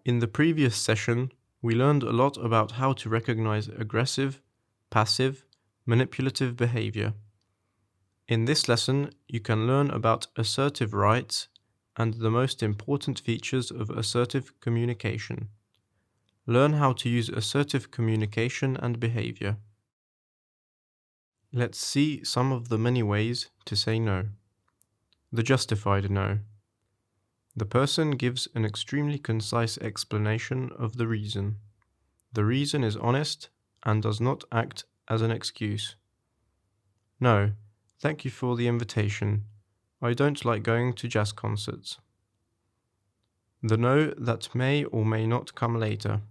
In the previous session, we learned a lot about how to recognize aggressive, passive, manipulative behavior. In this lesson, you can learn about assertive rights and the most important features of assertive communication. Learn how to use assertive communication and behavior. Let's see some of the many ways to say no. The justified no. The person gives an extremely concise explanation of the reason. The reason is honest and does not act as an excuse. No, thank you for the invitation. I don't like going to jazz concerts. The no that may or may not come later.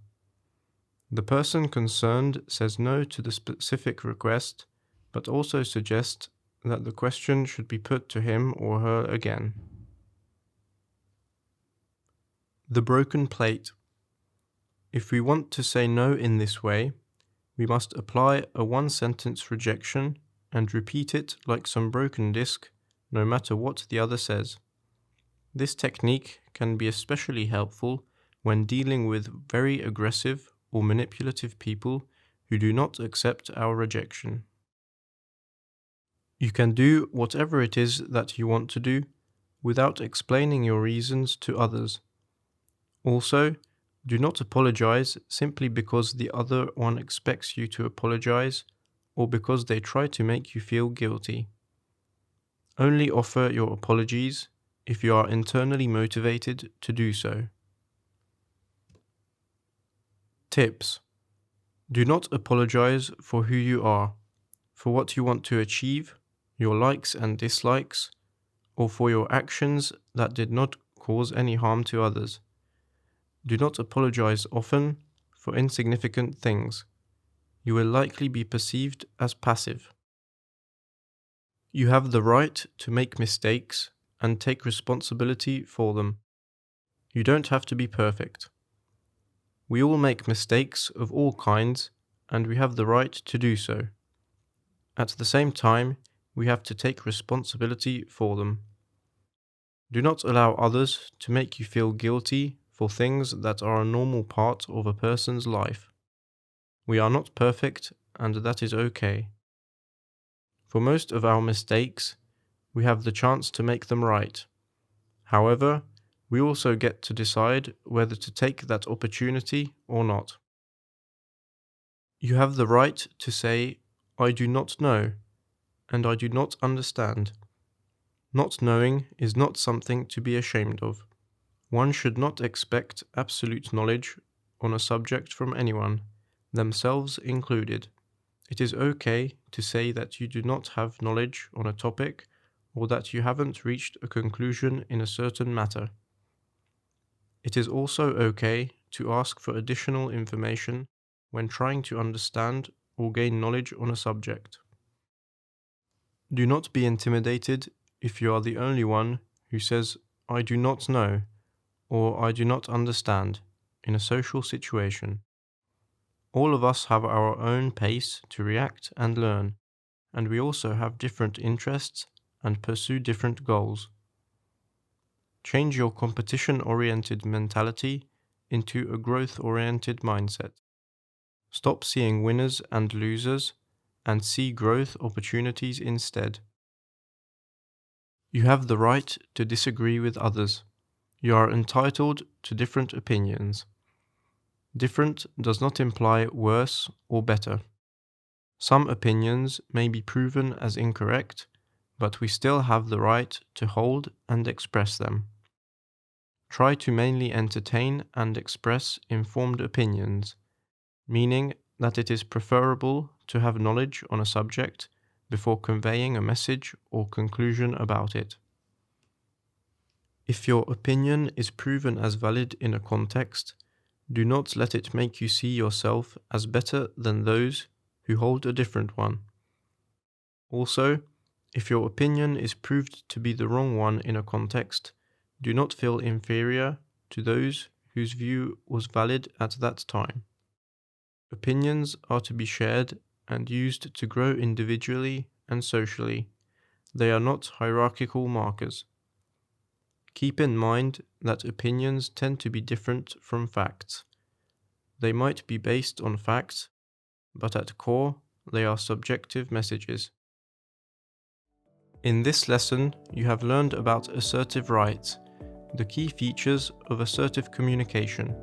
The person concerned says no to the specific request, but also suggests that the question should be put to him or her again. The broken plate. If we want to say no in this way, we must apply a one-sentence rejection and repeat it like some broken disc, no matter what the other says. This technique can be especially helpful when dealing with very aggressive or manipulative people who do not accept our rejection. You can do whatever it is that you want to do without explaining your reasons to others. Also, do not apologize simply because the other one expects you to apologize or because they try to make you feel guilty. Only offer your apologies if you are internally motivated to do so. Tips. Do not apologize for who you are, for what you want to achieve, your likes and dislikes, or for your actions that did not cause any harm to others. Do not apologize often for insignificant things. You will likely be perceived as passive. You have the right to make mistakes and take responsibility for them. You don't have to be perfect. We all make mistakes of all kinds, and we have the right to do so. At the same time, we have to take responsibility for them. Do not allow others to make you feel guilty for things that are a normal part of a person's life. We are not perfect, and that is okay. For most of our mistakes, we have the chance to make them right. However, we also get to decide whether to take that opportunity or not. You have the right to say, "I do not know," and "I do not understand." Not knowing is not something to be ashamed of. One should not expect absolute knowledge on a subject from anyone, themselves included. It is okay to say that you do not have knowledge on a topic or that you haven't reached a conclusion in a certain matter. It is also okay to ask for additional information when trying to understand or gain knowledge on a subject. Do not be intimidated if you are the only one who says, "I do not know," or "I do not understand," in a social situation. All of us have our own pace to react and learn, and we also have different interests and pursue different goals. Change your competition-oriented mentality into a growth-oriented mindset. Stop seeing winners and losers and see growth opportunities instead. You have the right to disagree with others. You are entitled to different opinions. Different does not imply worse or better. Some opinions may be proven as incorrect, but we still have the right to hold and express them. Try to mainly entertain and express informed opinions, meaning that it is preferable to have knowledge on a subject before conveying a message or conclusion about it. If your opinion is proven as valid in a context, do not let it make you see yourself as better than those who hold a different one. Also, if your opinion is proved to be the wrong one in a context, do not feel inferior to those whose view was valid at that time. Opinions are to be shared and used to grow individually and socially. They are not hierarchical markers. Keep in mind that opinions tend to be different from facts. They might be based on facts, but at core, they are subjective messages. In this lesson, you have learned about assertive rights, the key features of assertive communication.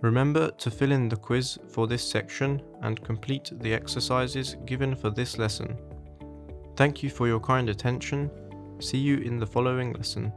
Remember to fill in the quiz for this section and complete the exercises given for this lesson. Thank you for your kind attention. See you in the following lesson.